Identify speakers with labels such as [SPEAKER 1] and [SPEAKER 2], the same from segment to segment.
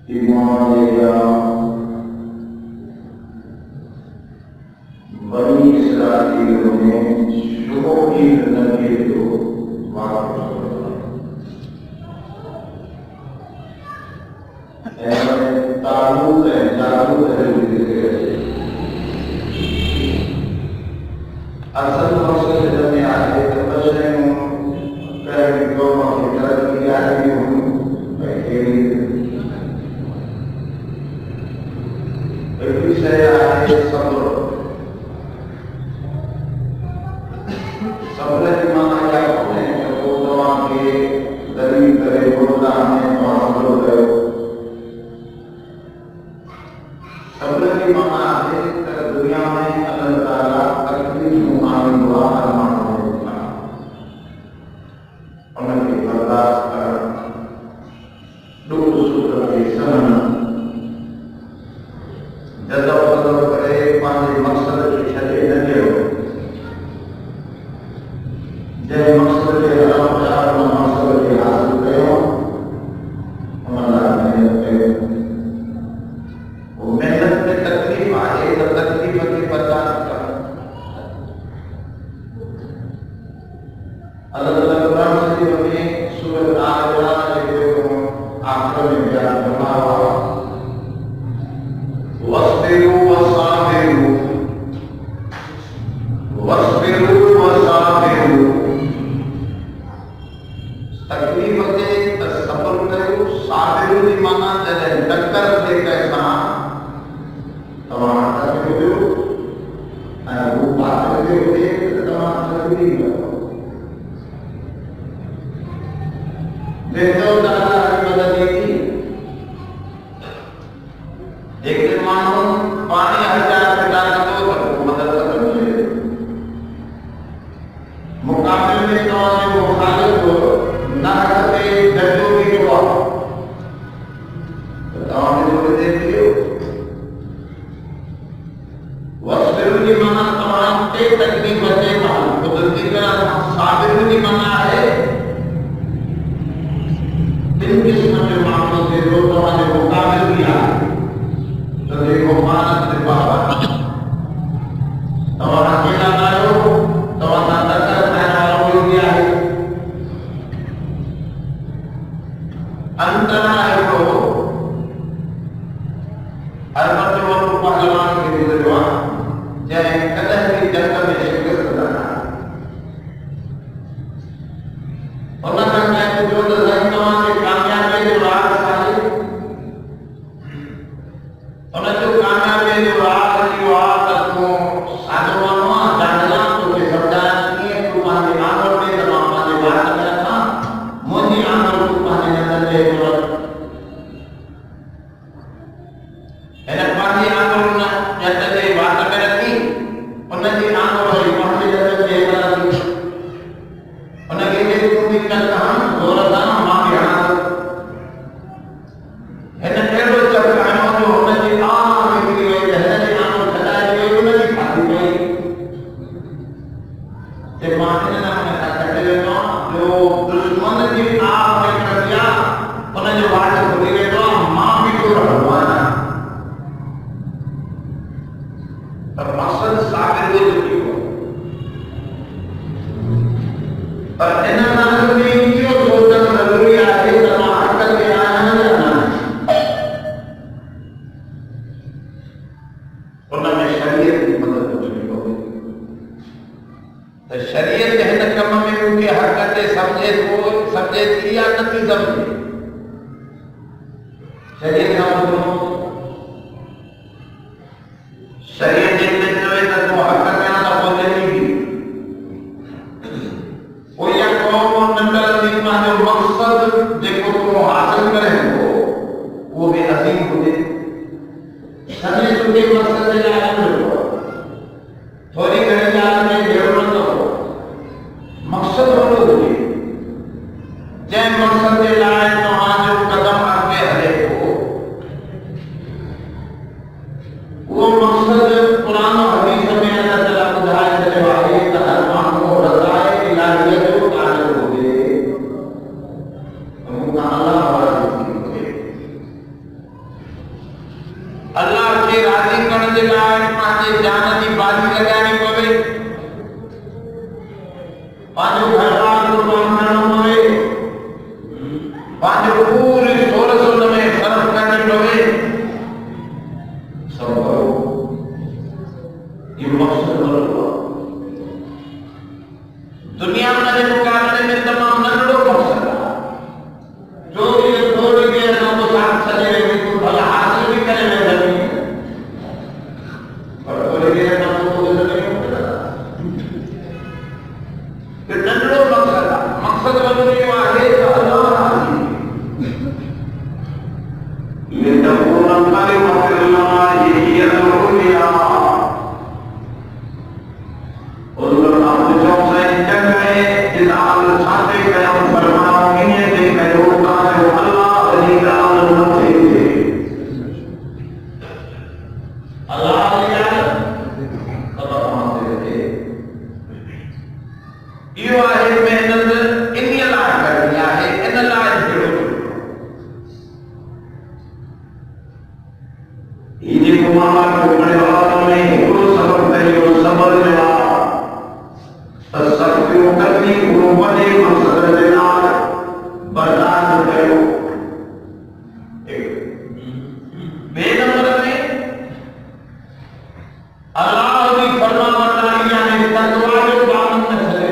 [SPEAKER 1] ईमान या बनी इसराइल में शुरू की नबी को वापस ताबूत है असल मकसद में आए तपस्या कर दो मफितर की आदमी हूँ बैठे विषय आए सब्र सब्र की माना क्या होते हैं वो दवा के दलील करे बोलता हमें तो सब्र करो सब्र की माना है कि दुनिया में अल्लाह ताला तकलीफ आने दुआ फरमाता है उनकी बर्दाश्त कर दुख सुख के सहन जदा बदल करे पांच मकसद के छले न करो जय मकसद के हराम चार मकसद के हासिल करो उन्होंने मेहनत करो वो मेहनत में तकलीफ आए तो तकलीफ की बर्दाश्त कर अल्लाह कुरान शरीफ में सूरह आल-इमरान के आखिर में बयान फरमाया वस्बिरु वसाबिरु वस्बिरु वसाबिरु तकलीफ के सब्र करो साबिरु की माना जैसे टक्कर दे कैसा तमाम तकलीफ वो बात करते हुए तमाम तकलीफ देखो दादा की मदद की एक मानो पानी हजार गिलास दो तो मदद करनी है मुकाबले में तो मुखालिफ को ना करते जज्जों की दुआ तो आपने देख लियो वस्बिरु की माना तमाम ते तकलीफ बचे कुदरती का साबिर की माना है तीन किस्म के मामलों से जो तुम्हारे मुकाबले किया तो देखो मानस से बाबा तो अकेला ना हो तो अंदर वाला हो गया है अंतर है तो हर बच्चे वो पहलवान के गुजरवा चाहे कदम की जगह में शिकस्त करना और ना करना है जो तो संतवान के कामयाबी जो राह साहिब और जो कामयाबी जो राह की वात को साधुवानो जानना तो के समझाने की तो माने आंगन में तमाम माने बात करना मोदी आंगन को माने नजर ले तो एना पानी आंगन ना जैसे ले बात करती उन्हें आंगन वाली पानी जैसे ले करती उन्हें के तुम भी करता दौलत मां बिहार एना केड़ो चक्रानो जो उन्हें आम निकली हुई है ने आम खदाई हुई उन्हें खाती गई ते माने ना उन्हें कटे लो जो दुश्मन की आग में कर दिया उन्हें जो बात बोली गई तो मां भी तो रहवाना पर मकसद साबिर हो चुकी हो पर एना ना में क्यों सोचना जरूरी है तमाम करके आना ना उन्होंने शरीयत की मदद करनी होगी तो शरीयत के हिन कम में उनके हरकतें समझे थी या नहीं समझे शरीयत का मतलब शरीयत जितने जो है तो हरकत में ना बोलने नहीं वो या कौन नंबर में जो मकसद देखो तुम हासिल करें वो भी अजीम हो जाए सने सुने मकसद ले आए थोड़ी घड़ी जाने में जरूरत हो मकसद हो लोगे जय मकसद ले आए तो हाँ जो कदम आगे हरे हो वो मकसद पुराना हदीस में अल्लाह ताला बुझाए चले वाले तहरमान को रजाए इलाही जो कायल हो गए तो अल्लाह वाला जे लाइ पंहिंजे जान जी बाजी लॻाइणी पवे, पंहिंजो घरबार कुर्बान करणो पवे, पंहिंजो पूरी सोरस उन में ख़र्च करणी पवे, सब करो। ये मक़सद वॾो दुनिया जे मुक़ाबले में तमामु नंढड़ो मक़सद आहे। जो ये थोड़ी देर खां पोइ साथ सॼे में भला हासिल बि करे वेंदो, पर थोड़ी देर खां पोइ ज़िंदगी में ये नंढड़ो मक़सद आहे। मक़सद वॾो इहो आहे त अल्लाह राज़ी ये तकून कलिमतुल्लाह हिय अल-उलिया। और आप जो से जगह इस आल छाते कयां फरमाओ इन्हें दे कयो का अल्लाह अली का मथे थे अल्लाह अली का मथे थे। यो आहे मेहनत इन लाइ करणी आहे, इन लाइ जुड़ो ये कुमार को बड़े वालों में हिकिड़ो सबक कयो सबर जो सबको कभी वॾे मक़सद जे लाइ बर्दाश्त कयो। ॿिए नंबर में अल्लाह जी फरमाबरदारी यानी तक़वा जो पाबंद न करे।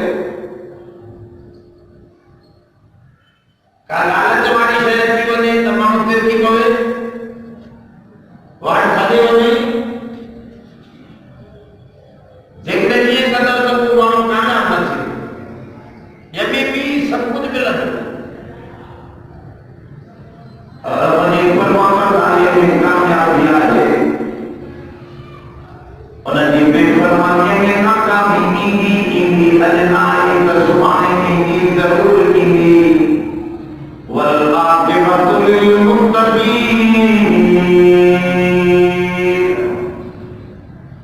[SPEAKER 1] का लालच वारी शइ थी वञे त माण्हू तिरकी पवे, वाट छॾे वञे, जेकॾहिं ईअं कंदव त पोइ माण्हू कामयाब न थिए। यमी भी सब कुछ मिलंदो। वञी फरमाबरदारीअ में कामयाबी आहे, उनजी बेफ़रमानीअ में नाकामी ईंदी ईंदी, अॼु न आई त सुभाणे ईंदी, ज़रूर ईंदी। वल-आक़िबतु लिल-मुत्तक़ीन।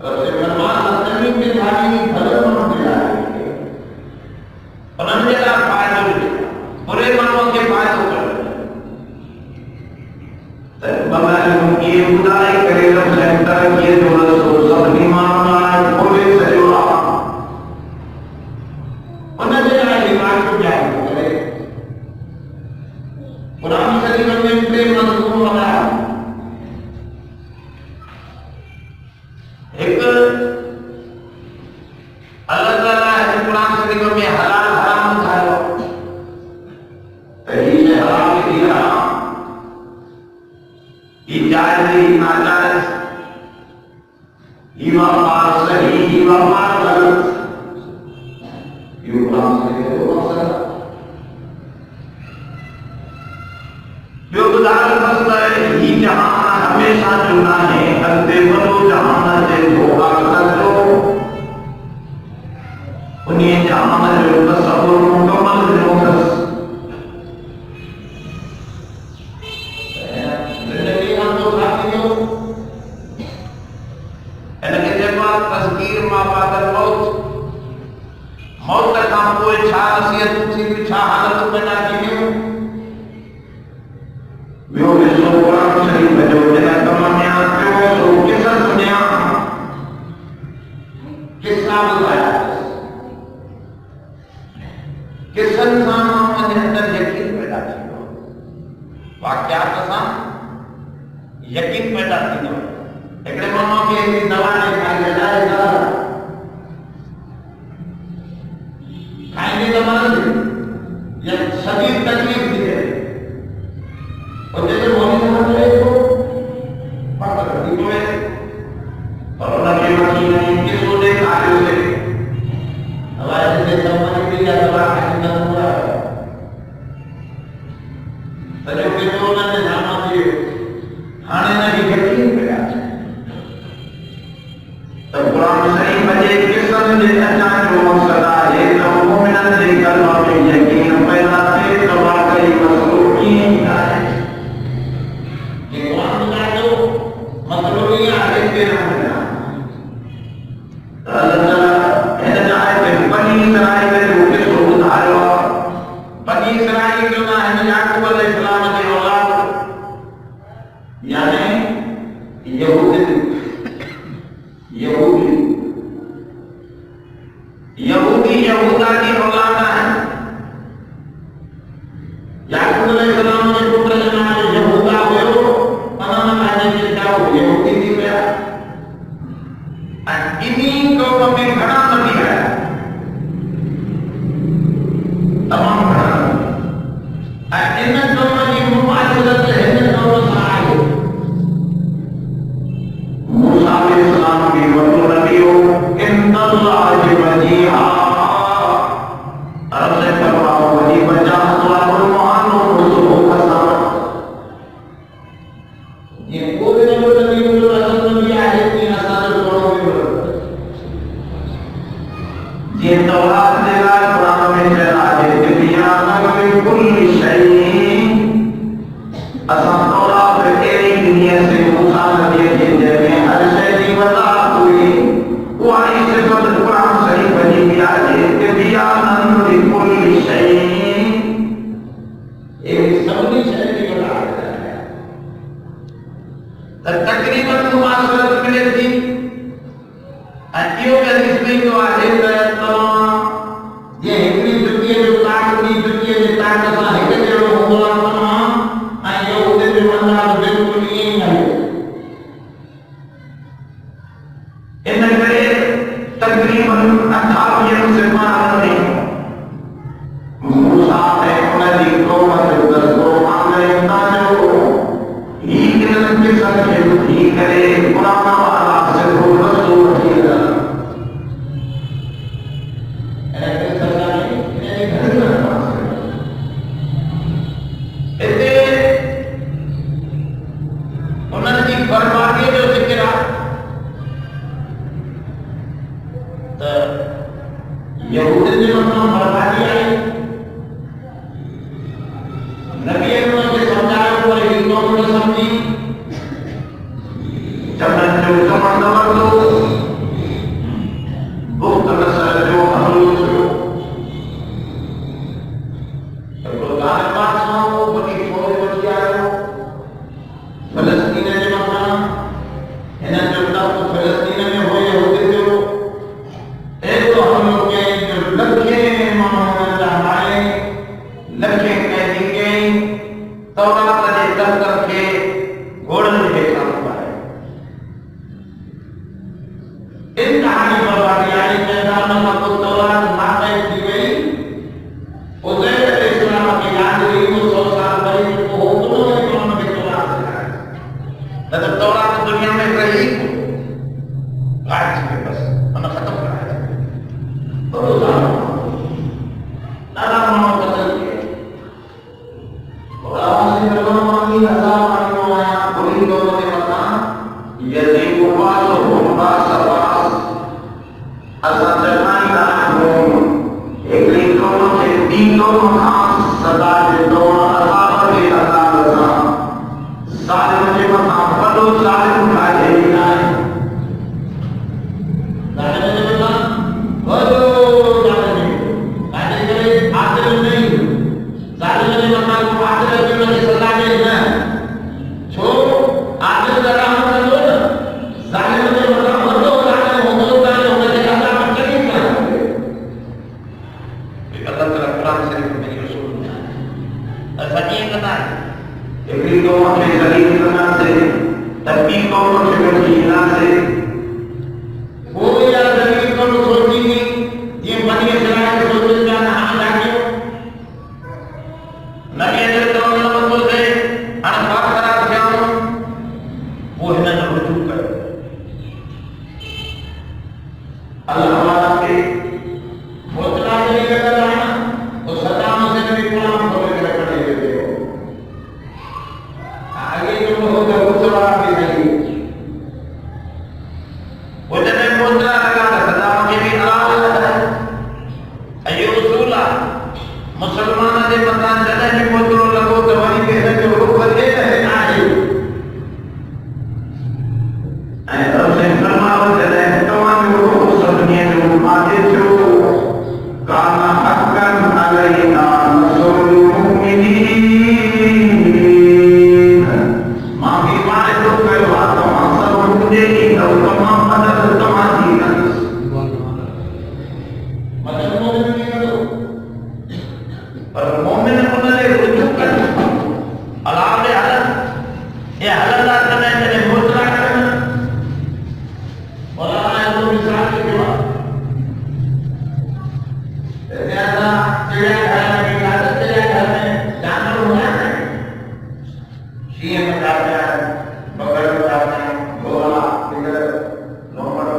[SPEAKER 1] रसूल फरमाया ज़मीन में भारी भले माण्हू आहे, उन्हनि जे लाइ फ़ाइदो हुजे, बुरे माण्हुनि खे फ़ाइदो करे। त बग़ैर इहे ॿुधाए करे रखनि तरक़ीअ जो रस्तो सभिनी माण्हुनि लाइ खोले छॾियो आहे। उन जे लाइ हिमायत जारी करे क़ुर शरीफ़ में टे मज़मून हलाया। हिकु अल्लाह ताला हिन क़ुर शरीफ़ में हलाल हराम ॿुधायो त हीअ हराम थी हराम, हीअ जाइज़ हीअ नाजाइज़, हीअ वापार सही हीअ वापार ग़लत। इहो क़ुर शरीफ़ जो मक़सद आहे। ॿियो ॿुधाइण मक़सद आहे हीअ जहान हमेशह जो न आहे, अॻिते वॾो जहान अचे थो आख़िरत जो, उन जहान जो तसव्वुर मुकमल थियो अथसि। ज़िंदगी खां पोइ छा थींदो? हिनखे चइबो आहे तज़कीर मां बादल मौत। मौत खां पोइ छा नसीहतूं थींदियूं, छा हालतूं पैदा थींदियूं? ॿियो हिसो क़ुर शरीफ़ जो हिन कम में अचियो सो किसा सुञा, किसा ॿुधाया। किसन सां माण्हुनि जे अंदरि यकीन पैदा थींदो, वाक़ियात सां यकीन पैदा थींदो। हिकिड़े माण्हूअ खे हिकिड़ी दवा ॾेखारी इलाज खाईंदे दवा या शदीद तकलीफ़ थी वञे, और जैसे मोदी साहब चले तो पकड़ दी पवे, और उनके वकील ने किसो ॾेखारियो से हवाले से सम्मान की या दवा खाई न हुआ सॼो केतिरो उन्हनि जामा थियो। हाणे हिनखे यकीन पिया त क़ुर शरीफ़ जे किसनि जे अचण जो मक़सदु आहे त मोमिननि जे क़ल्ब में यकीन पैदा थिए त वाक़ई मसइलो कीअं आहे। मसइलो इहो आहे कि बनी इसराइल जो किसो ॿुधायो आहे। बनी इसराइल जो नाम याकूब अलैहिस्सलाम जे याकूब अलैहिस्सलाम जे पुट जो नालो यहूदा हुयो, उन्हनि पंहिंजे पिता खे यहूदी थी विया। ऐं इन्ही क़ौम में घणा नबी आया, तमामु घणा। ऐं इन क़ौम जी मुमासिलत हिन क़ौम सां आहे। मूसा अलैहिस्सलाम भी वॾो नबी हो, इन्नल्लाह वजीहा अरब से फरमाओ वजी बचा सवाल मोहनो रुसुल कसम। ये कोई नबी जो असल नबी आहे कि असां जो थोरो में ये तौरात दे लाइ कुरान में चयल आहे कि बियान में कुल शइ। असां तौरात अहिड़ी दुनिया से मूसा नबी जे जंहिंमें हर शइ जी वज़ाहत हुई, उहा ई सिफ़त कुरान सही बनी वई आहे कि बियान में कुल शइ, अहिड़ी सभिनी शइ जी वज़ाहत आहे। त तक़रीबन मुमासिलत मिले थी। ऐं इहो बि हदीस में ईंदो आहे त तव्हां जे हिकिड़ी जुतीअ जो ताक़ ॿी जुतीअ जे ताक़ सां हिकु जहिड़ो हूंदो आहे तव्हां, ऐं यहूदी जो अंदाज़ बिल्कुलु ईअं ई आहे। इन करे तक़रीबन 28 सिफ़ारनि में मूसा ऐं उन जी क़ौम जो तज़किरो आंदे ताजो ही इन्हनि किसनि खे ॿुधी करे क़ुरान वारा सिर्फ़ु रसूल थी विया। हिते उन्हनि जी बर्बादीअ जो ज़िक्र आहे त यहूदियुनि जे मथां बर्बादी आई। नबीअ उन्हनि खे सम्झायो पर ही क़ौम न सम्झी। चवनि जो चवण न वरितो, बुख़्त नस्ल जो हमिलो थियो। ॻाल्हि पासां वॾी फ़ौज वठी आयो फ़लस्तीन जे मथां। हिननि जो तख़्त फ़लस्तीन में हो यहूदी जो। एॾो हमिलो कयईं जो लखे माण्हू जा मारे, लखे कैदी कयईं। तौरात जे दफ़्तर खे घोड़नि जे हेठां पाए। इंतहाई बर्बादी आई। मैदान खां पोइ तौरात नाक़ाइद थी वई। उज़ैर अलैहिस्सलाम खे यादि हुई 100 साल वरी पोइ उन क़ौम खे तौरात सिखाई। न त तौरात दुनिया में रही गायब थी वई, बसि उन ख़तमु कराए ॾाढा माण्हू क़तल थिए। असां चवंदा आहियूं हिकिड़ी क़ौम खे ॿी क़ौम खां सदा ॾिनो अज़ाब जे अज़ाब सां। ज़ालिम जे मथां वॾो ज़ालिम काॾे बि न आहे। ज़ालिम जे मथां वॾो ज़ालिम काॾे करे आदिल नहीं। ज़ालिम जे मथां को आदिल बि हुनखे सज़ा ॾे न। छो आदिल त रहम कंदो न। ज़ालिम जे मथां वॾो ज़ालिम हूंदो त हुनखे अज़ाब कॾहिं न कंदो। अल्लाह ताला कुरान शरीफ में इहो सोचींदा आहिनि। असां कीअं कंदा आहियूं? हिकिड़ी क़ौम खे ज़लील कंदासीं त ॿी क़ौम खे वठी ईंदासीं। पोइ इहा ज़लील क़ौम सोचींदी जीअं बनी इसराईल सोचनि पिया त हाणे जाॻियो नबीअ जो चवण न वरितो थिए, हाणे पाक ख़राब थिया। पोइ हिननि रुजू कयो अल्लाह खे। बोतला जे लॻल आहिनि तो सदाम हुसैन बि क़ुरान खोले करे पढ़ी वेंदो। आगे जो हो त बोतला बि नहीं। वो जॾहिं बोतला लॻा त सदाम खे बि आवाज़ आहे। शींहं कंदा पिया बगर कंदा पिया घोड़ा इधर लोमड़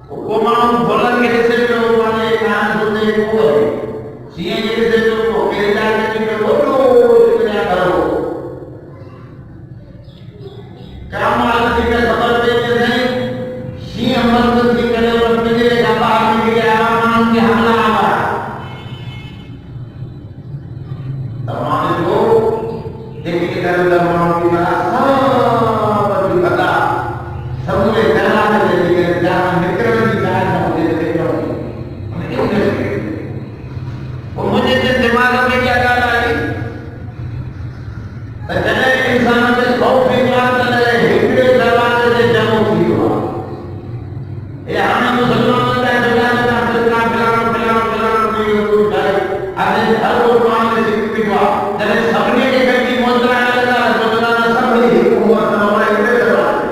[SPEAKER 1] को माण्हू भुलनि खे ॾिसे पियो पंहिंजे कान सुधे को शींहं खे ॾिसे पियो को केरला खे ॾिसे पियो वॾो इतना करो कामाल थी करे ख़बर पइजी साईं शींहं मस्त थी करे पिंजरे खां ॿाहिरि निकिरी आया माण्हुनि खे हमला आया तव्हां ॾिठो जेके करे त माण्हू बि पता समूरे कलाक जे करे जान निकिरण जी ॻाल्हि न हुजे त पोइ मुंहिंजे दिमाग़ में इहा ॻाल्हि आई त जॾहिं इंसान खे ख़ौफ़ ईंदो आहे तॾहिं हिकिड़े दरवाज़े ते जमो थी वियो आहे हे हाणे मुस्लमाननि लाइ दुनिया में सरकार अॼु हर को माण्हू सिख बीठो आहे जॾहिं सभिनी खे गॾिजी मोजरा लॻा मोजरा सभई हिकु हुअ त हिकिड़े दरवाज़े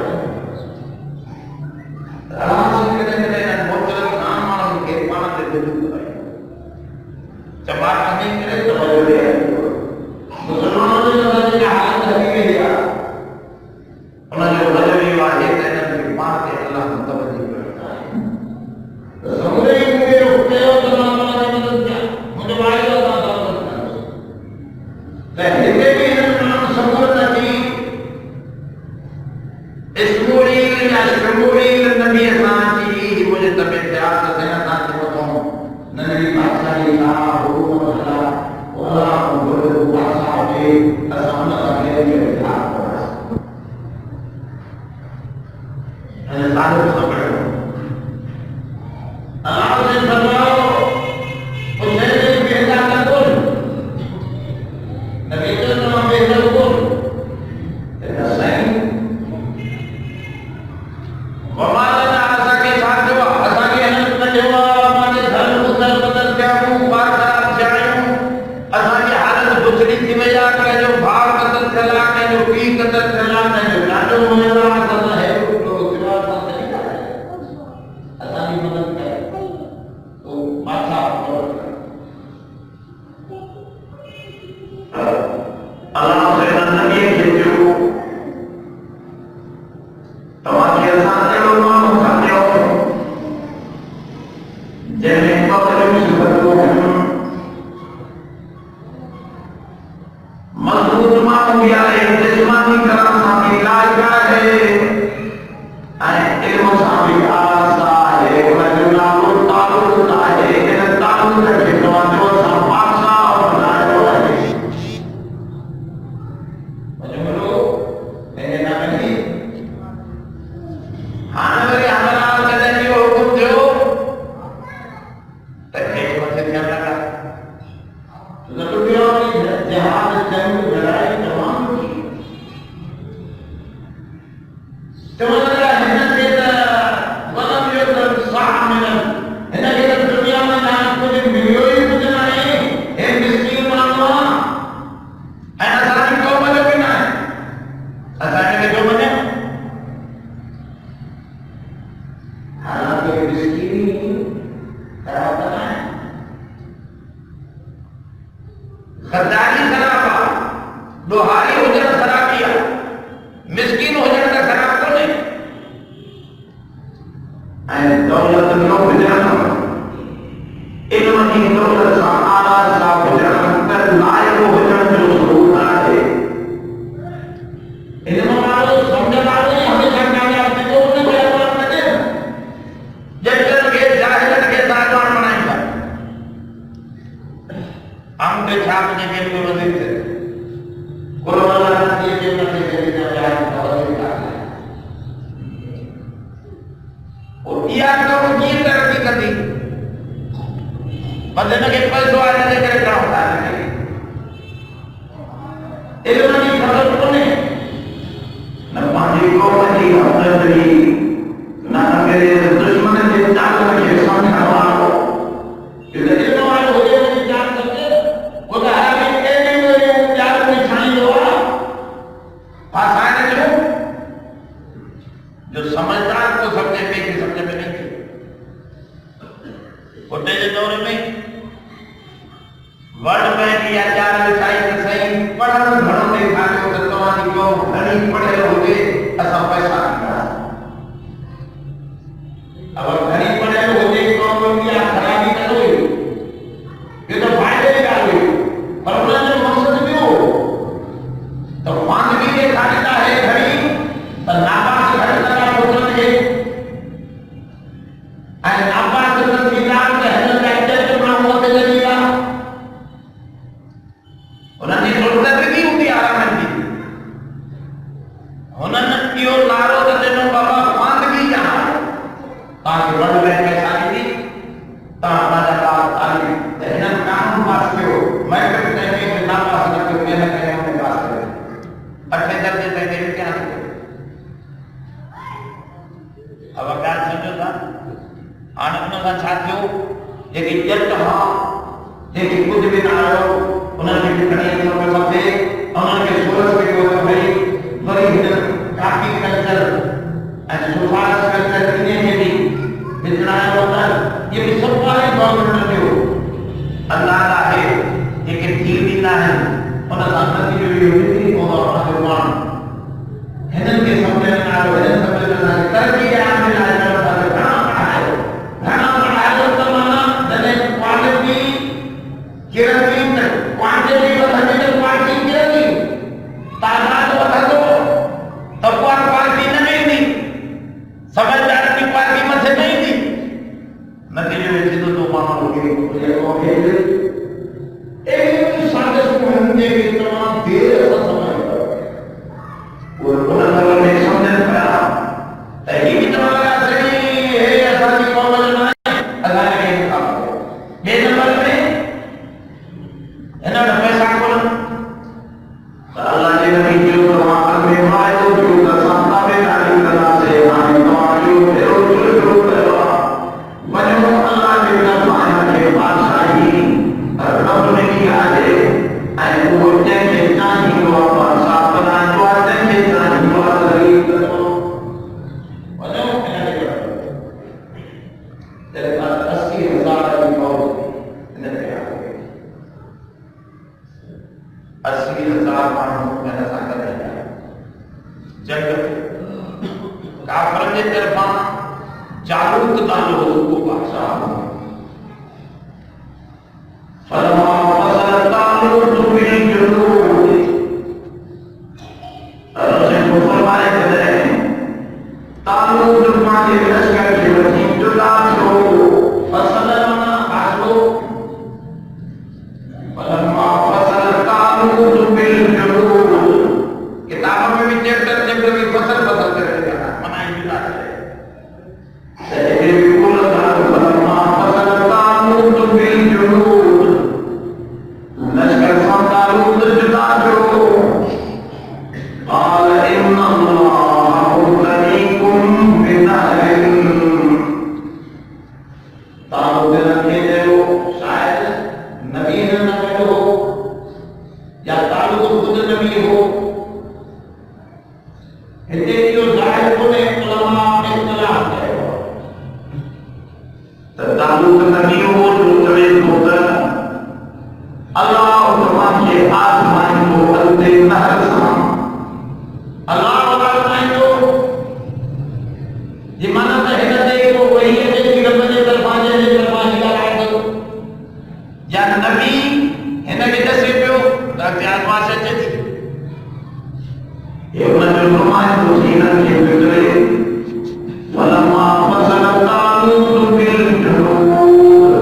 [SPEAKER 1] वर्ल्ड बैंक या चार विषय सही पढ़ण घणो फुर्सत दी उनकी आराम दी हुनन इहो नारो त ॾिनो बाबा ख़वानगी जहां तव्हांखे वॾ में पैसा ॾींदी तव्हां पंहिंजा ॿार तालीम त हिननि कानून पास कयो महकम तंहिंखे ना पास न कयो महिनत कयो हुन पास कयो 8 दर्जे ताईं इम्तिहान कयो अब ॻाल्हि सम्झो था हाणे हुन सां छा थियो जेकी ॼट हा जेकी कुझु बि न आयो उन्हनि खे खणी अचणो पियो मथे उन्हनि खे सूरत में कयो त भई वरी हिन काफ़ी कल्चर ऐं सुफास कल्चर इन्हे खे बि विझणायो न इहे बि सभु आहे गवर्नमेंट जो अंदाज़ आहे जेके थी ॾींदा आहिनि उन सां नतीजो इहो निकिरी पवंदो आहे उनजो माण्हू हिननि खे सम्झ में न आयो हिननि सम्झ में न आयो तरक़ी जे आम लाइ घणा पढ़ायो त माना जॾहिं क्वालिटी किरंदी त क्वांटिटी वधंदी त क्वालिटी किरंदी तादाद वधंदो त क्वालिटी न ईंदी समझदार की क्वालिटी मथे न ईंदी नतीजो ये थींदो तो माण्हू खे एक सादे मुहिम जे तमाम देर सां समझ वो उन लेवल में समझन पिया त ही बि तव्हां सही हे असांजी क़ौम जो न आहे असांखे कमु कयो ॿिए नंबर में हिन वटि पैसा कोन त अल्लाह जे नबी चयो तव्हां में वाइदो कयो त असां ताबेदारी कंदासीं हाणे तव्हां इहो भेरो शुरू कयो आहे वञो अल्लाह जे तरफ़ां खे बादशाही रब ने की आहे ऐं उहो जंहिंखे चाहींदो आहे बादशाह बनाईंदो आहे जंहिंखे चाहींदो आहे ग़रीब कंदो वञो हिन खे तॾहिं 80,000 जी मौत हिन ते आहे 80,000 माण्हू हिन सां गॾु आहिनि जंग काफ़रनि जे तरफ़ां जालूत नालो को बादशाह फलमा फसल तालूत बिलजुनूद अरसे फरमाए कदे तालूत माने लश्कर के वठी जुदा थियो फसल माना आसो फलमा फसल तालूत बिलजुनूद किताब में भी चैप्टर की फसल करे माना जुदा करे सही बिल्कुल फलमा फसल तालूत बिलजुनूद लश्कर तालूत जुदा थियो قال إن الله مبتليكم بنهر तालूत ने कहो शायद नबी ने न कहो या तालूत खुद नबी हो हिते इहो ज़ाहिर कोन्हे उलमा इख्तिलाफ़ कयो त तालूत नबी हो जो चवे थो त अल्लाह तव्हांखे आज़माईंदो अॻिते नहर सां अल्लाह आज़माईंदो जी माना त हिन ते को वही अचे थी रब जे तरफ़ां जे तरफ़ां हिदायत थो या नबी हिन खे ॾसे पियो त अॻिते आज़माइश अचे थी ये उन्हनि जो नुमाइंदो थी हिननि खे पियो करे फलमा फसल तालूत बिलजुनूद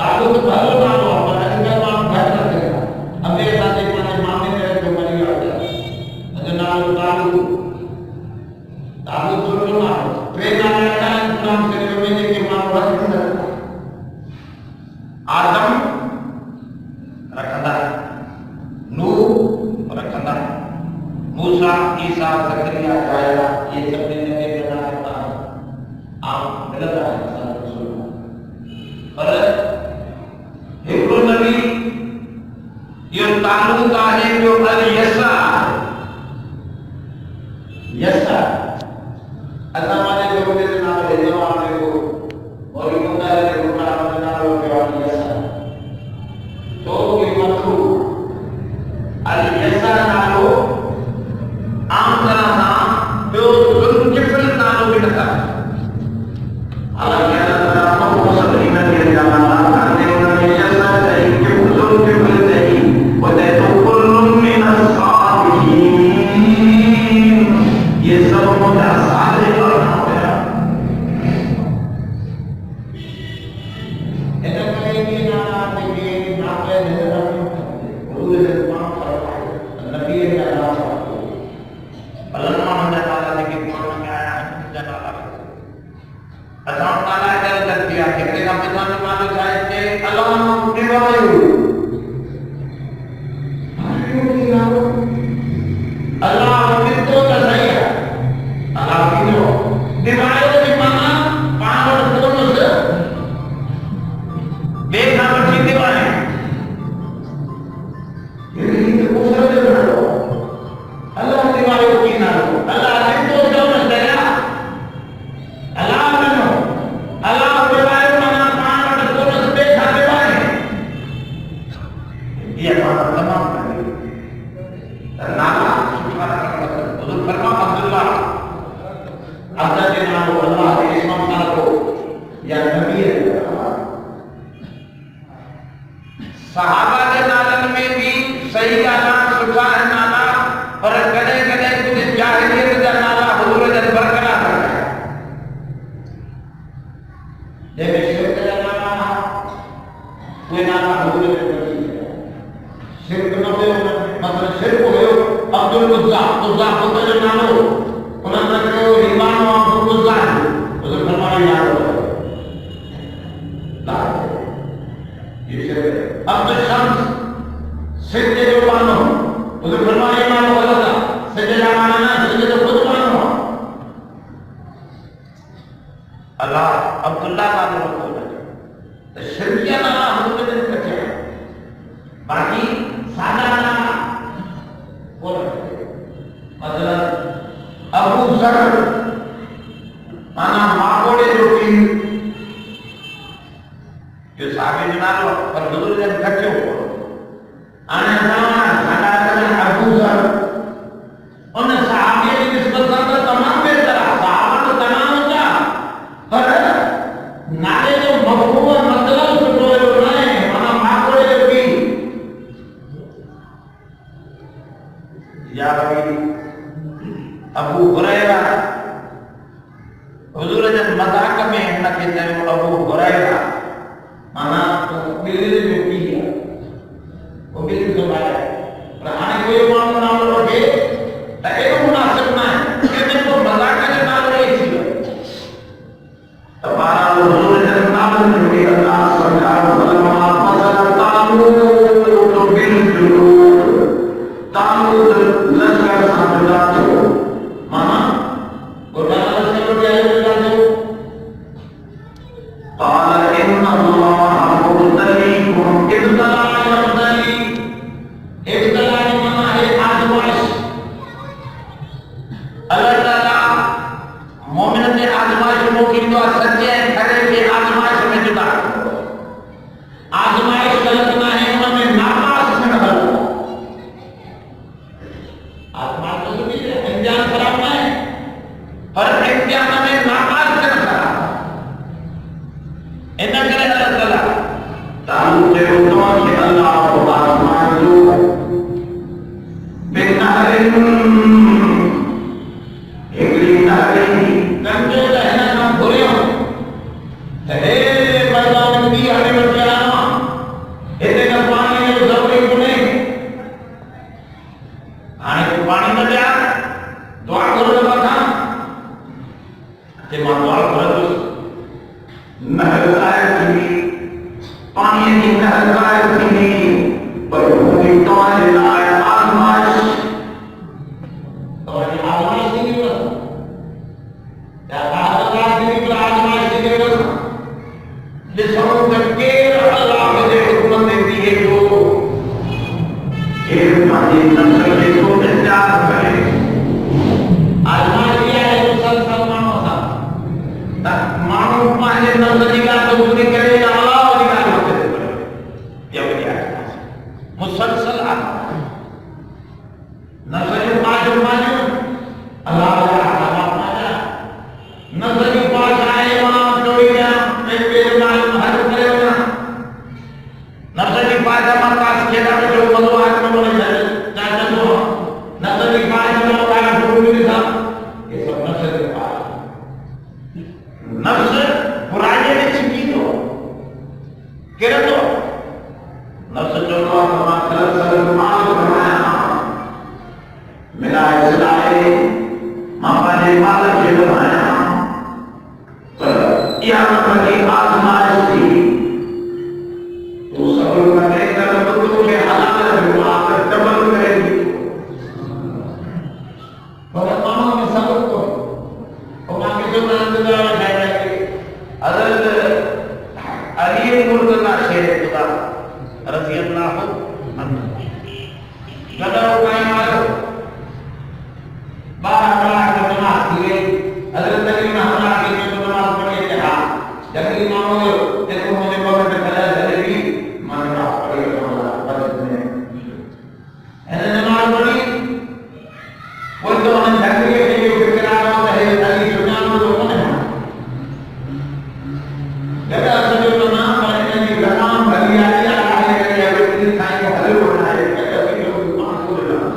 [SPEAKER 1] तालूत भलो नालो आहे पर अॼुकल्ह माण्हू बहितर कयो अॻे असांजे पंहिंजे मामे में जो मरी वियो आहे अॼु नालो तालूत सुठो नालो टे नाला अहिड़ा आहिनि क़ुरान शरीफ़ में जेके माण्हू रखी सघंदा आदम रखंदा नूह रखंदा मूसा ईसा ज़करिया याहया ये सब ने बना होता है आप गलत है असल रसूल पर हिकड़ो नबी यो तालूत आहे जो अल यसा यसा असा माने जो के नाम ले जवाब देखो और ये मुद्दा है जो नाम के नाम के वाली यसा तो के मतलब अल यसा नालो आम तरह सां ॿियो ज़ुल्किफ़िल नालो बि नथा हालांकि अल्लाह ताला मोहम्मद सल्लल्लाहु अलैहि वसल्लम ने उन्हें यसा चई कि ज़ुल्किफ़िल चई वते तो कुल्लुम मिन अस्सालिहीन ये सब मुदा साले और जिक्र न कयो मतलब शिरक हुयो अब्दुल उज़्ज़ा पुत्र जो नालो उन्हनि रखियो ईमान अब्दुल उज़्ज़ा उसे फरमाया याद ला ये शिरक अब्दुल शम्स सिद्दे जो मानो उसे फरमाया मानो गलत है सिद्दे का माना ना सिद्दे तो खुद मानो अल्लाह अब्दुल्ला नालो रखो तो शिरकिया ना हमने दिन रखे बाकी सादा ना बोल मतलब अबू जर माना माकोड़े जो की जो साहब जो नालो पर बुजुर्ग जन कच्चो आने सादा अबू जर उन साहब की निस्बत से तमाम बेहतर साहब तो तमाम होता पर नाले जो मफहूम मतलब सुठो जो नहीं माना माकोड़े जो की या भाई अबू हुरैरा हुजूर जन मज़ाक में उनके चयो अबू हुरैरा माना तो बिल्ली जो की है वो बिल्ली तो आया पर हाने कोई माण्हू नालो रखे त एॾो मुनासिब न आहे कि को मज़ाक जो नालो रही थी त पारा हुजूर जन नालो जो अल्लाह सरकार फरमा मसल तामूद बिल जुलूद तामूद लश्कर सामला माना गोदाना से लोग आए जाते قال ان الله مبتليكم ابتلاء يبتلي ابتلاء माना है आजमाइश अल्लाह ताला मोमिन ने आजमाइश मोकिलियो सच्चे खरे के आजमाइश में जुदा आजमाइश गलत ना है उनमें नापास से न हो आजमाइश तो भी इम्तिहान खराब ना है पर इम्तिहान में नापास से न खराब इतना करे अल्लाह ताला तालु के उतवा के अल्लाह को आजमाइश दो बिनहरिन एकली नहरी गंगे रहना हम भूले हो हे मैदान में हरे में चलाना इतने का पानी है जरूरी गुने आने को पानी न दिया दुआ करो ना था ते मां दुआ करो नहर आए थी पानी की नहर आए थी पर भूमि तुम्हारे लाए आजमाइश तुम्हारी आजमाइश नहीं हो या आजमाइश नहीं पर आजमाइश नहीं हो जिसको करके अल्लाह ने हुक्म देती है जो एक माजी नस्ल को इंतजार करे आजमाइश किया है मुसलसल मानो था तक मानो माजे नस्ल की बात तो पूरी करेगा अल्लाह की बात होते ये क्या मुसलसल नस्ल माजू माजू अल्लाह नस्ल की पास आए वहां जोड़ी गया मेरे मालूम हर करे ना नस्ल की पास हमारे पास खेला में जो मलवार में बोले चाचा तो नस्ल की पास में लोग आगे जोड़ी नहीं था ये सब नस्ल के पास नस्ल बुराई में छिपी तो किरण तो नस्ल जो लोग हमारे सलमान फरमाया मिलाए सिलाए मापा ने मालक के बनाया या की आजमाइश थी तो सब्र करने का मतलब के हालात में आकर डबल करेगी पर मानो में सब्र को और आगे जो अंदर जाएगी हज़रत अली मुर्तजा शेर खुदा रज़ी अल्लाह अन्हु गदा उपाय मारो बारह नमाज दिए हज़रत अली ने हमरा के नमाज पढ़े थे जबकि मानो देखो मुझे बाबा पे खड़ा जलेबी मानना पड़ेगा हमारा बजट में ऐसे नमाज पढ़ी वो तो हम झगड़े के लिए फिक्र आ रहा है अली सुनान को कौन है जगह से जो नाम पढ़ने की तमाम भलिया आ रहा है कि अगर इतनी खाई को हल होना है कभी लोग मान को लेना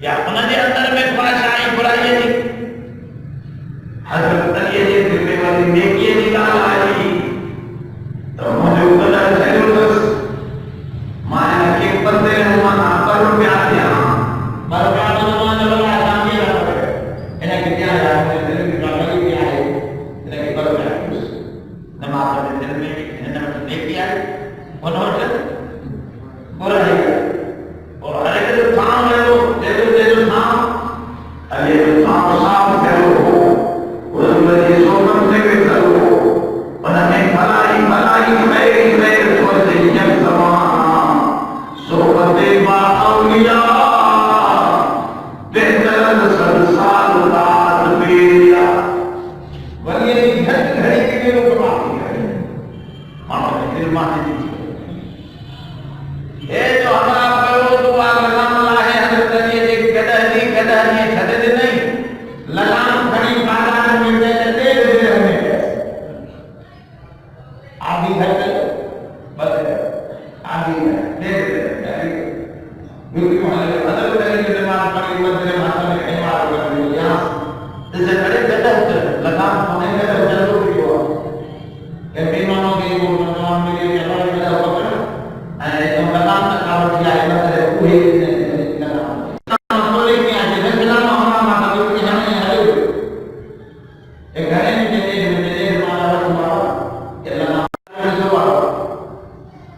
[SPEAKER 1] या उनके अंदर में ख्वाहिश बुराई थी हज़रत अली जी दिल वाली नेकी निकाल आई तो मुझे उधर चलो बस पर प्यार दिया पर प्यार नमाज वाला आदमी है इन्हें क्या है दिल में गलती क्या है इन्हें पर प्यार नमाज में दिल में इन्हें देख दिया उन्होंने पूरा है और हर एक काम है वो दे दो काम अरे काम साफ करो उसमें ये सोचम से भी करो उन्हें भलाई भलाई खैर सोचे जब समान सोबत बा औलिया बेहतर संसार रात बेरिया वही घट घड़ी के लिए लोग बात है मानो दिल माने ये जो हमारा करो तो लगाम है हजरत ये गदहनी छदे नहीं लगाम खड़ी बाजार में दे दे हमें आदि है बस आदि है दे क्योंकि हमारे हजरत के दिमाग पर मदरे भाषा में कई बार कर दिया जैसे बड़े गदह लगाम होने का जरूरी हुआ कि बेईमानों के वो लगाम में ये अलग अलग होकर तो लगाम का काम किया है मतलब पूरे लगाम तो लेके आके लगाम हमारा माता के हमें है एक घर में दे हमारा ये लगाम जो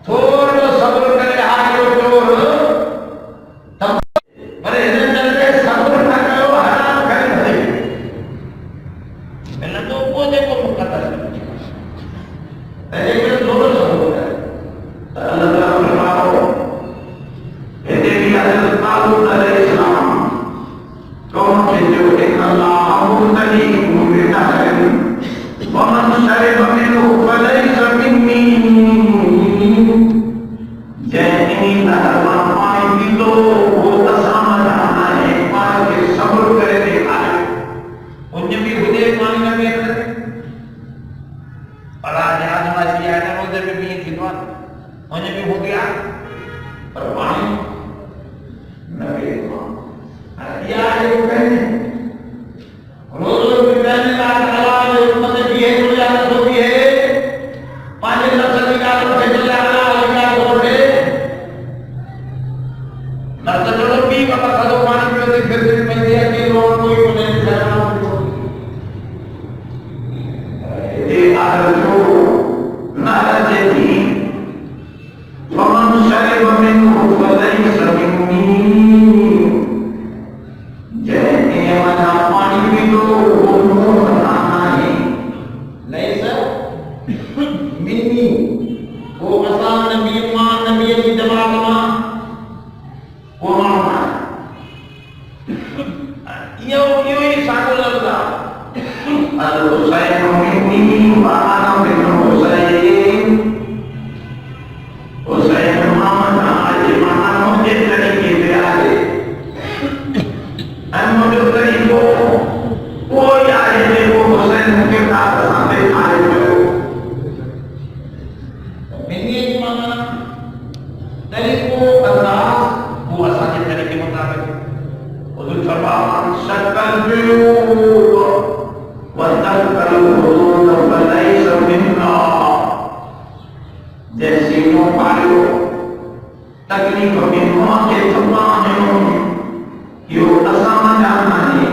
[SPEAKER 1] थोड़ा सब्र करे आगे चोर तब अरे इधर चलते सब्र ना करो हराम कर दे पहले तो वो देखो मुकद्दर पहले के दोनों सब्र करे अल्लाह ताला फरमाओ ये भी हजरत दाऊद अलैहिस्सलाम कौन से जो एक अल्लाह मुतली मुमिना है वमन शरिब मिनहु फलैस मिन्नी जैनी नहर पानी पी लो वो असाम जाना है पानी के सब्र करे देखा है उन्हें भी हुदे पानी ना पिया करे और आज आदिवासी आए ना उधर भी पिए खिलवा उन्हें भी हो गया पर पानी न पिए या ये कहने रोज रोज कहने का अल्लाह ने उम्मत की है जो याद होती है पांच लफ्ज़ निकाल के चले आना अल्लाह को दे न तो चलो पी का पता दो पानी पीते फिर मैं दिया कि लोग कोई को नहीं जाना ये आरज़ू नाराज थी वमन शरिब मिनहु फलैस मिन्नी जैसे मना पानी पी लो वो मुंह बनाना है लैस मिन्नी वो असान नबी मान नबी की जमात मां वो मां यो ही सागो लगता अल हुसैन मिन्नी व अना बिन हुसैन हुसैन मोहम्मद आज मां मुझे तरीके पे आए मुझे तरीको वो आए थे वो हुसैन के साथ सामने आए थे मिन्नी की माना तरीको अंदाज वो असाने तरीके मुताबिक हुजूर फरमान शक्ल बियूद व तकल हुदूद फलैस मिन्ना जैसे नो पायो तकलीफ में मौके तमाम यो असामा जाना है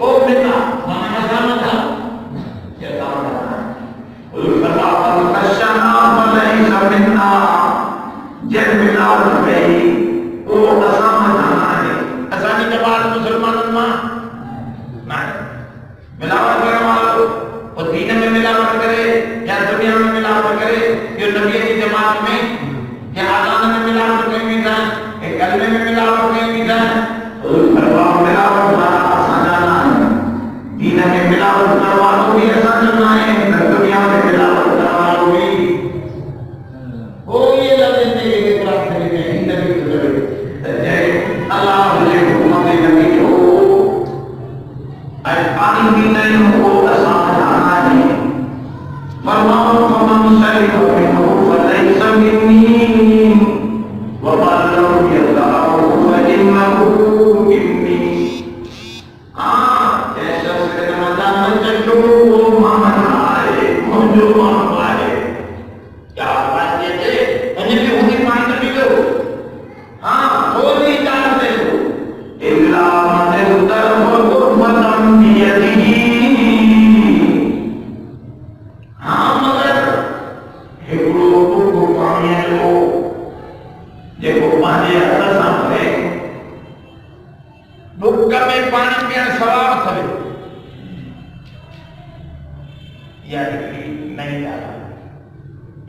[SPEAKER 1] ओ मिन्ना माना असामा था ये असामा जाना है हुजूर फरमान कशना फलैस मिन्ना जब मिलावट गई वो असामा जाना है असानी के बाद मुसलमानों में ना मिलावट करने वालों और दीन में मिलावट करे या दुनिया में मिलावट करे ये नबी की जमात में या आज़ान में मिलावट कहीं भी जाए या कलमे में मिलावट कहीं भी जाए फरमाओ मिलावट वाला आसान जाना है दीन में मिलावट करने वालों भी आसान जाना है दुनिया में मिलावट करने वालों भी वो ये लफ्ज़ नहीं है कुरान शरीफ में हिंद भी गुजरे जय अल्लाह मुझे हुकूमत नबी को आज पानी भी नहीं हो आसान जाना है फरमाओ फमन शरिब मिनहु फलैस मिन्नी व मन लम यदअहु फइन्नहु मिन्नी जैसा से रमजान में चलो वो मामन आए मुझे माम आए क्या बात ये थे उन्हें भी उन्हें मान कर भी लो वो भी जेको पंहिंजे हथ सां भरे बुक में पाणी पीअण सवाब थवे या हिकिड़ी नई ॻाल्हि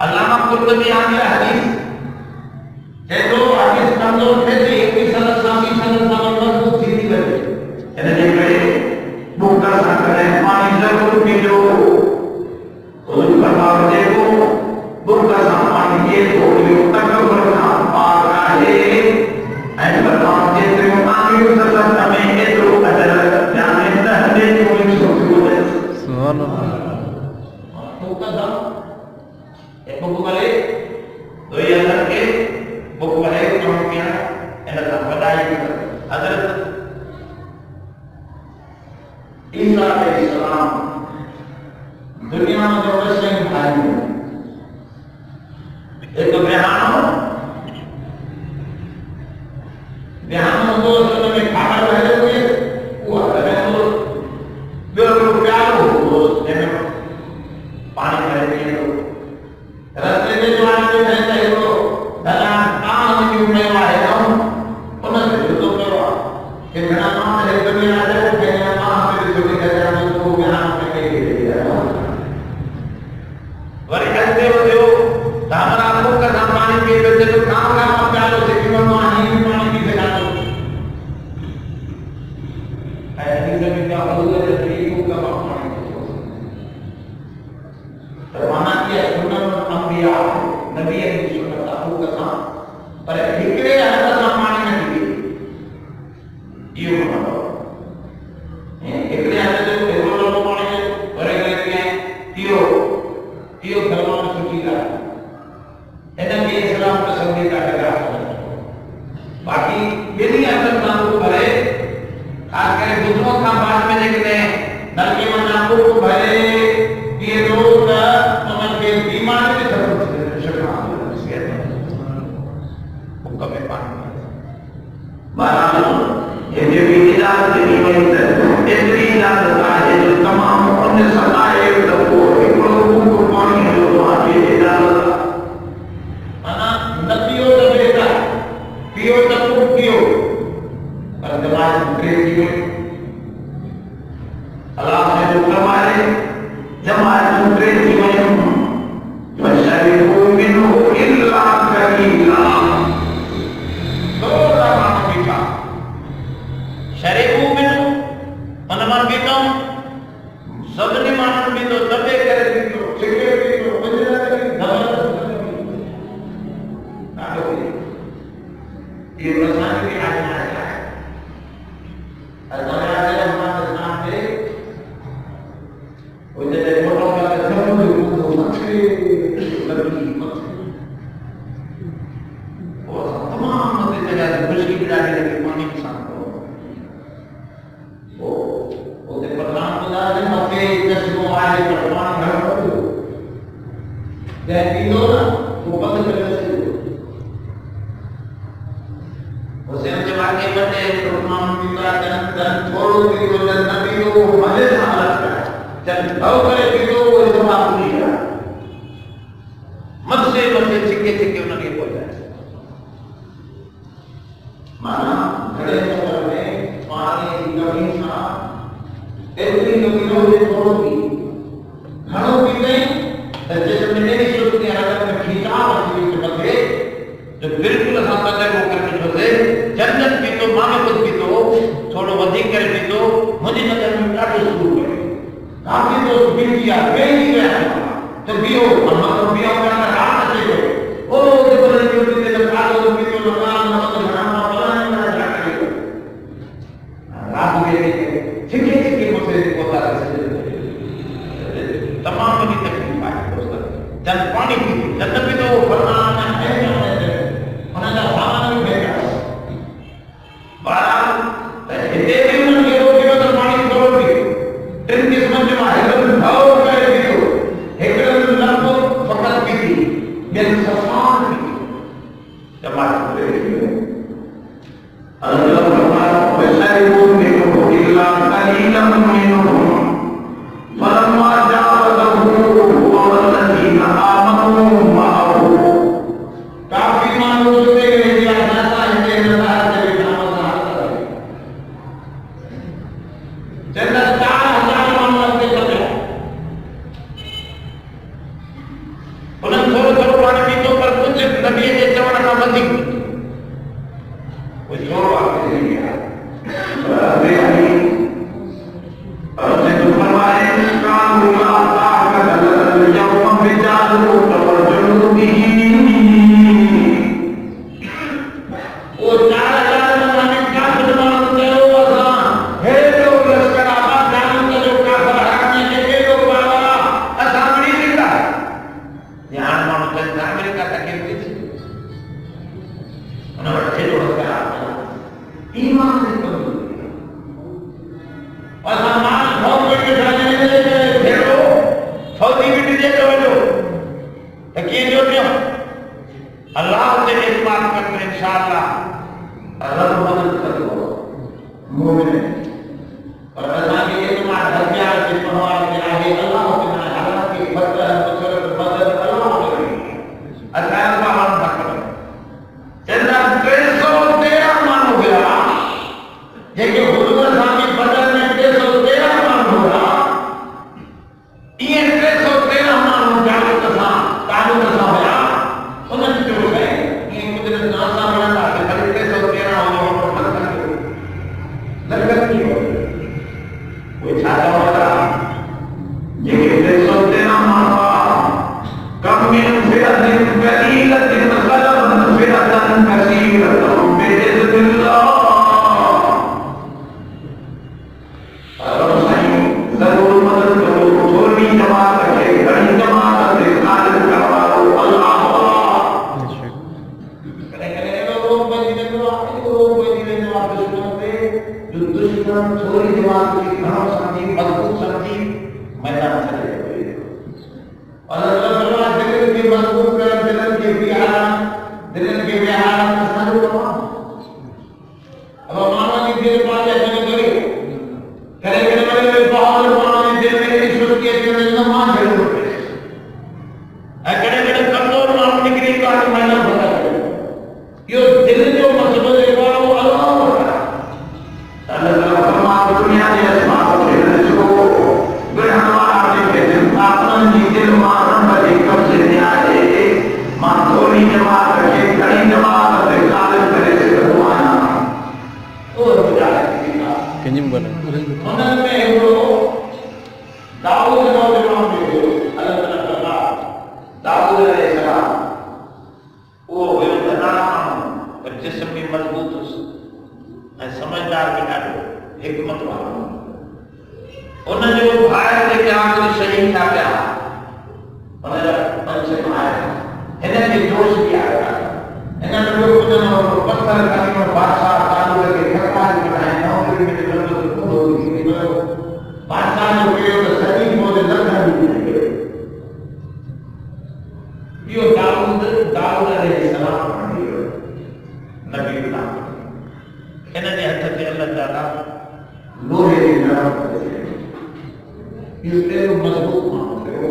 [SPEAKER 1] अल्लामा कुर्तुबी आंदी हदीस चए थो हदीस कमज़ोर थिए थी हिकिड़ी सनद सां ॿी सनद सां मज़बूत थींदी वञे हिन जे करे बुक सां कॾहिं पाणी ज़रूरु पीजो हुजूर फरमायो जेको बुक सां पाणी पिए थो इहो तकबर खां पाक आहे ऐं फरमायो जेतिरो आंगियूं ससत में एतिरो अजर यानी 10 ॾे जो 100 सुभान अल्लाह तो कदम एक बुक वाले दो अंदर के बुक वाले कम किया इन का बधाई हजरत ईसा अलैहिस्सलाम दुनिया में जो रसूल भाई एक बयान तो में खाना रहे हुए वो हमें तो बिल्कुल प्यार हो उसने पानी भरे दिए तो रास्ते में जो आने रहता है वो दलान काम क्यों नहीं आए हम उन्हें तो करो कि मेरा नाम है दुनिया है मेरा नाम मेरी छोटी कहते हैं तो यहाँ पे कहीं दिया वरकत दे वो हमारा मुख का पानी पी लेते तो काम का प्यारो से क्यों नहीं पानी पी सकता ऐसी जमीन का हुआ है तरीकों का पानी रवाना किया सुन्नत अंबिया नबी की सुन्नत अबू का काम पर हिकड़े हद सां पानी न पी इहो मानो हिकड़े हद जो एतिरो लोग पानी भरे करे पिए इहो धर्म में सुठी ॻाल्हि इनके इस्लाम पसंदीदा जगह बाकी ॿिनी हदनि सां तूं भरे ख़ासि करे बुजुर्गों खां बाद में जेकॾहिं नलके में नाबुक भरे पिए थो त उनखे बीमारी में ज़रूरत बुक में पानी बहरहाल ये जेकी इजाज़त ॾिनी वई त एतिरी इजाज़त आहे जो तमामु उन सलाहे त पोइ हिकिड़ो बुक पाणी जो तव्हांखे इजाज़त माना न पियो त बेहतर पियो त खूब पियो पर जमात मुकरे थी वई अल्लाह ने जो फरमाए जमात मुकरे थी वई फशरिबू मिनहु इल्ला कलीला थोड़ा पानी पीता शरीबू मिनहु मनमान पीता सभिनी माण्हुनि पीतो दबे करे पीतो सिगरेट पीतो गुजरा करे ये प्रसाद की आज्ञा है अल्लाह ने हमारे इस्लाम पे वो जैसे फोटो का धर्म जो मछली लगी वो तमाम मत जगह खुशी की डाली लगी पानी के साथ वो ते प्रधान खुदा ने मते जश्नो आए प्रधान घर हो जय पीलो ना वो बंद कर दे उसे वाक्य बने प्रमाण पिता जन छोड़ो की जो नबी को मजे से हालत है जब भाव करे पियो वो जमा पूरी है मत से छिके उनके हो जाए माना घड़े में पानी की कमी सा एतरी कमी हो जे छोड़ो की घणो पी गई जैसे मैंने भी शुरू किया अगर खिंचाव आती है मथे तो बिल्कुल हम बदल वो करके छोड़े जन्नत भी तो मां खुद भी तो थोड़ो वधिक करे भी तो मुझे नजर में ॾाढो शुरू करे काफी तो बिल किया गई रहा तो बियो हम तो बियो का रात से ओ देखो जो भी तो कालो भी तो लगान मत हराम फलाने ना जाके रात में छिके मुझे होता है तमाम की तकलीफ है दोस्तों जब पानी पी जन्नत भी तो फरमाना है उनका सामान भी भेजा बहरहाल हिते भी उनके रोटी में तो पानी थोड़ो भी टिन किस्मन जो आहे भाव करे पियो हिकड़े लंबो फकत पीती ॿियनि सफ़ान पीती जमात करे अल्लाह फरमाया वशरिबू मिनहु इल्ला कलीलन मिनहु फलम्मा जाअहु वल्लज़ीना आमनू मअहु काफी माण्हू उते गए कुछ और बात नहीं है। और ने तो फरमाए काम हुआ ताकत यौम बिजालु तवज्जुल बिही वो 4000 मनाने का खिदमत करो असा हे लोग लश्कर आबाद जान के जो काफर हराने के लोग बाबा असामणी लिखा ध्यान मानो के अमेरिका तक के उन्होंने ठेलो का ईमान से कबूल और सामान बहुत बड़े जाने ले ठेलो सऊदी भी दे दो जो तकिए जो क्यों अल्लाह से एक बात करते इंशाअल्लाह अल्लाह मदद करो मोमिन और अल्लाह के ये तुम्हारा हथियार के पहवार के आगे अल्लाह तुम्हारा अल्लाह की मदद अल्लाह करेगी अल्लाह का नाम करो चंदा 313 मान हो गया ये कि हुजूर साहब बदल में 313 मान हो गया ये 313 मान हो जाने का तालु का होया उन्हें जो है ये कुदरत नासा बना के खरीद 313 हो लगत नहीं हो कोई छाता वाला ये कि 313 मान कम में फिरतिन कलीलतिन गलबन फिरतन कसीरतन बिइज़्निल्लाह और सही जरूर मदद करो थोड़ी जमात के बड़ी जमात से खालिद करवाओ अल्लाह करे लोग बंदी ने जो दुश्मन थोड़ी जमात की घरों समझी मजबूत समझी मैदान चले गए और अल्लाह दिल के मजबूत कर दिल के बिहार पसंद करो अब मानो की दिल पाले करे बहुत मानो दिल में ईश्वर के दिल में मान जरूर है करे कमजोर मानो निकली तो आज मैंने बता यो दिल जो मजबूत है वो अल्लाह होता अल्लाह फरमाता दुनिया के असमात के जो ग्रहण के दिन आपन जी दिल मारन बजे कब से न्याय मां थोड़ी जमात के कड़ी जमात से काल करे से भगवान ओ बुझाए
[SPEAKER 2] कंजिम बने
[SPEAKER 1] उन्होंने में वो दाऊद नौजवान में अल्लाह ताला दाऊद अलैहिस्सलाम वो बेदान पर जिस्म भी मजबूत है समझदार भी डालो हिकमत वाला उन्हें जो भाई के क्या कोई शहीद था क्या उन्हें पंचे मारा इन्हें के जोश भी आया इन्हें जो कुछ पत्थर खाने में बादशाह तालु के खरपाल बनाए नौकरी में जरूरत खुद होगी बादशाह जो के तो सही मोद लखा भी यो दाऊद अलैहिस्सलाम नबी अल्लाह इन्हें हथ से अल्लाह ताला लोहे की नरम इसलिए मजबूत मानते हो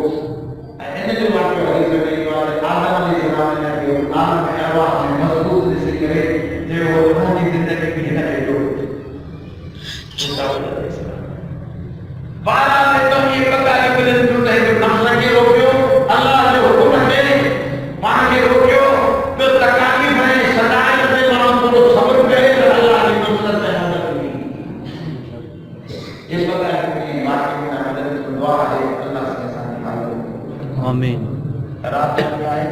[SPEAKER 1] इन्हें जो बात कही करने वाले आदम अलैहिस्सलाम ने जो आदम के अरवाह में मजबूत से करे जो वो उन्होंने जिंदगी में हिला के दो दाऊद अलैहिस्सलाम बारह में तुम ये पता है कि जो है जो नफ्स के रोकियो अल्लाह जो हुक्म है मान के रोकियो तो तकालीफ है सदाए से मानो तो सब्र करे तो अल्लाह की नुसरत है इस पता है कि बात की मदद दुआ है अल्लाह से आसान आमीन रात में आए